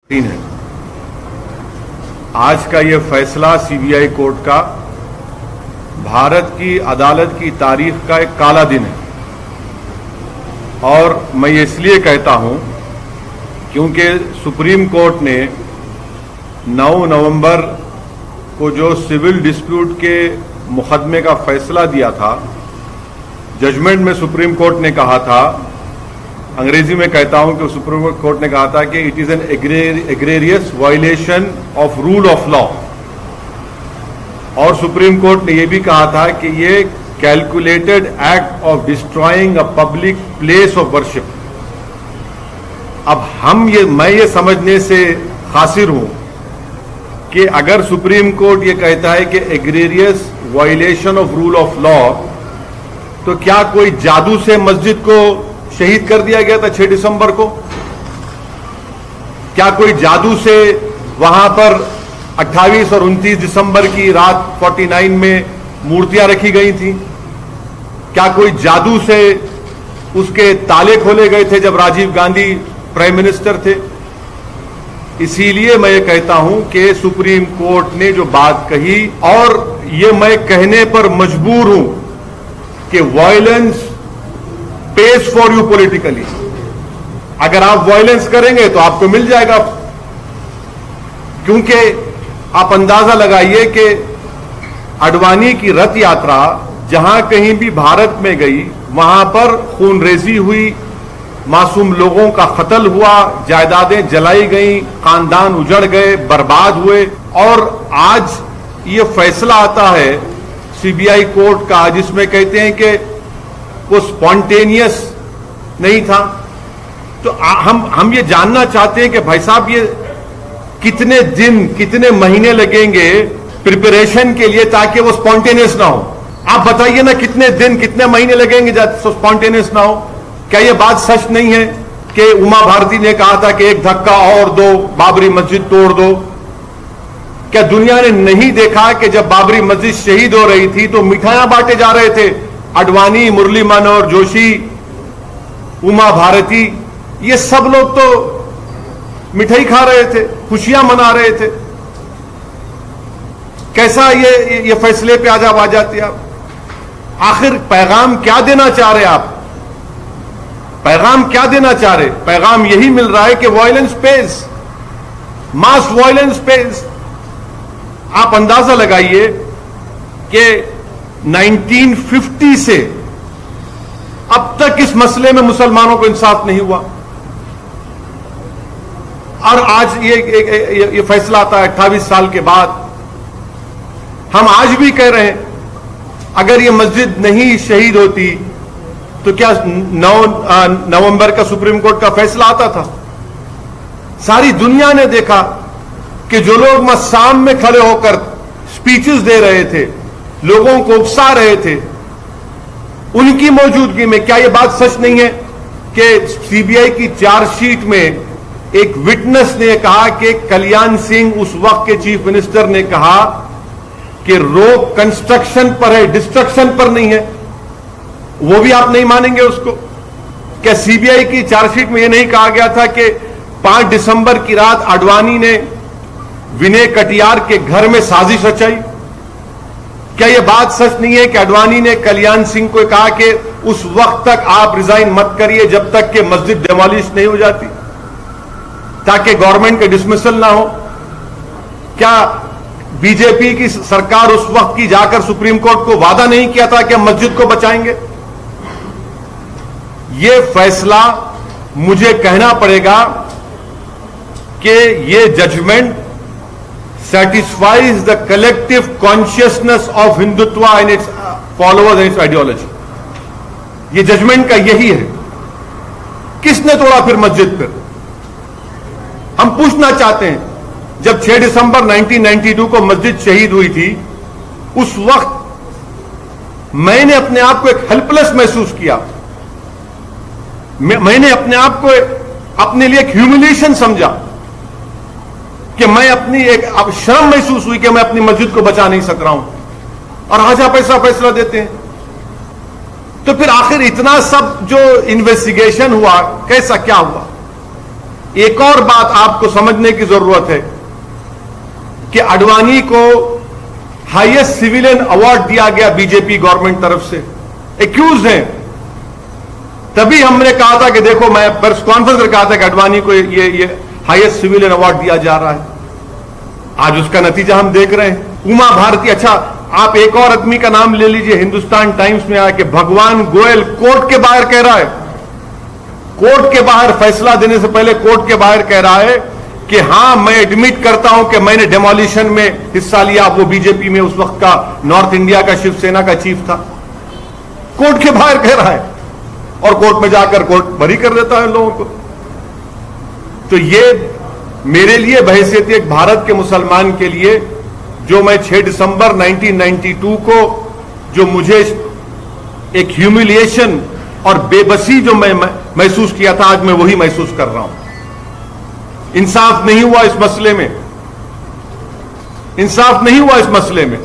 है। आज का ये फैसला सीबीआई कोर्ट का भारत की अदालत की तारीख का एक काला दिन है और मैं ये इसलिए कहता हूं क्योंकि सुप्रीम कोर्ट ने 9 नवंबर को जो सिविल डिस्प्यूट के मुकदमे का फैसला दिया था, जजमेंट में सुप्रीम कोर्ट ने कहा था, अंग्रेजी में कहता हूं कि सुप्रीम कोर्ट ने कहा था कि it is an egregious violation of rule of law, और सुप्रीम कोर्ट ने यह भी कहा था कि ये calculated act of destroying a public place of worship. अब मैं ये समझने से कासिर हूं कि अगर सुप्रीम कोर्ट ये कहता है कि egregious violation of rule of law, तो क्या कोई जादू से मस्जिद को शहीद कर दिया गया था 6 दिसंबर को? क्या कोई जादू से वहां पर 28 और 29 दिसंबर की रात 49 में मूर्तियां रखी गई थी? क्या कोई जादू से उसके ताले खोले गए थे जब राजीव गांधी प्राइम मिनिस्टर थे? इसीलिए मैं ये कहता हूं कि सुप्रीम कोर्ट ने जो बात कही, और ये मैं कहने पर मजबूर हूं कि violence page for you politically. अगर आप वायलेंस करेंगे तो आपको मिल जाएगा, क्योंकि आप अंदाजा लगाइए कि अडवाणी की रथ यात्रा जहां कहीं भी भारत में गई, वहां पर खूनरेजी हुई, मासूम लोगों का कत्ल हुआ, जायदादें जलाई गई, खानदान उजड़ गए, बर्बाद हुए, और आज ये फैसला आता है सीबीआई कोर्ट का जिसमें कहते हैं कि वो स्पॉन्टेनियस नहीं था। तो हम ये जानना चाहते हैं कि भाई साहब, ये कितने दिन कितने महीने लगेंगे प्रिपरेशन के लिए ताकि वो स्पॉन्टेनियस ना हो? आप बताइए ना, कितने दिन कितने महीने लगेंगे जब स्पॉन्टेनियस ना हो? क्या ये बात सच नहीं है कि उमा भारती ने कहा था कि एक धक्का और दो, बाबरी मस्जिद तोड़ दो? क्या दुनिया ने नहीं देखा कि जब बाबरी मस्जिद शहीद हो रही थी तो मिठाइयां बांटे जा रहे थे? अडवाणी, मुरली मनोहर जोशी, उमा भारती, ये सब लोग तो मिठाई खा रहे थे, खुशियां मना रहे थे। कैसा ये फैसले पे आज आ जाते आप? आखिर पैगाम क्या देना चाह रहे आप? पैगाम क्या देना चाह रहे? पैगाम यही मिल रहा है कि वायलेंस पेज, मास वायलेंस पेज। आप अंदाजा लगाइए कि 1950 से अब तक इस मसले में मुसलमानों को इंसाफ नहीं हुआ, और आज ये फैसला आता है 28 साल के बाद। हम आज भी कह रहे हैं, अगर ये मस्जिद नहीं शहीद होती तो क्या 9 नवंबर का सुप्रीम कोर्ट का फैसला आता था? सारी दुनिया ने देखा कि जो लोग मस्साम में खड़े होकर स्पीचेस दे रहे थे, लोगों को उकसा रहे थे, उनकी मौजूदगी में क्या यह बात सच नहीं है कि सीबीआई की चार्जशीट में एक विटनेस ने कहा कि कल्याण सिंह, उस वक्त के चीफ मिनिस्टर, ने कहा कि रोक कंस्ट्रक्शन पर है, डिस्ट्रक्शन पर नहीं है? वो भी आप नहीं मानेंगे उसको? क्या सीबीआई की चार्जशीट में यह नहीं कहा गया था कि 5 दिसंबर की रात अडवाणी ने विनय कटियार के घर में साजिश रचाई? क्या यह बात सच नहीं है कि अडवाणी ने कल्याण सिंह को कहा कि उस वक्त तक आप रिजाइन मत करिए जब तक कि मस्जिद डिमोलिश नहीं हो जाती, ताकि गवर्नमेंट के डिसमिसल ना हो? क्या बीजेपी की सरकार उस वक्त की जाकर सुप्रीम कोर्ट को वादा नहीं किया था कि हम मस्जिद को बचाएंगे? यह फैसला, मुझे कहना पड़ेगा कि यह judgement satisfies the collective consciousness of Hindutva and its followers and its ideology. ये जजमेंट का यही है। किसने तोड़ा फिर मस्जिद? पर हम पूछना चाहते हैं, जब 6 दिसंबर 1992 को मस्जिद शहीद हुई थी, उस वक्त मैंने अपने आप को एक हेल्पलेस महसूस किया। मैंने अपने आप को अपने लिए एक ह्यूमिलिएशन समझा कि मैं अपनी एक शर्म महसूस हुई कि मैं अपनी मस्जिद को बचा नहीं सक रहा हूं, और आज आप ऐसा फैसला देते हैं। तो फिर आखिर इतना सब जो इन्वेस्टिगेशन हुआ, कैसा क्या हुआ? एक और बात आपको समझने की जरूरत है कि आडवाणी को हाईएस्ट सिविलियन अवार्ड दिया गया बीजेपी गवर्नमेंट तरफ से, एक्यूज हैं। तभी हमने कहा था कि देखो, मैं प्रेस कॉन्फ्रेंस में कहा था कि आडवाणी को ये हाईएस्ट सिविलियन अवार्ड दिया जा रहा है। आज उसका नतीजा हम देख रहे हैं। उमा भारती, अच्छा आप एक और आदमी का नाम ले लीजिए, हिंदुस्तान टाइम्स में आया कि भगवान गोयल कोर्ट के बाहर कह रहा है, कोर्ट के बाहर फैसला देने से पहले कोर्ट के बाहर कह रहा है कि हां, मैं एडमिट करता हूं कि मैंने डेमोलिशन में हिस्सा लिया। वो बीजेपी में उस वक्त का नॉर्थ इंडिया का शिवसेना का चीफ था, कोर्ट के बाहर कह रहा है और कोर्ट में जाकर कोर्ट बरी कर देता है लोगों को। तो ये मेरे लिए बहैसियत एक भारत के मुसलमान के लिए, जो मैं 6 दिसंबर 1992 को जो मुझे एक ह्यूमिलिएशन और बेबसी जो मैं महसूस किया था, आज मैं वही महसूस कर रहा हूं। इंसाफ नहीं हुआ इस मसले में, इंसाफ नहीं हुआ इस मसले में।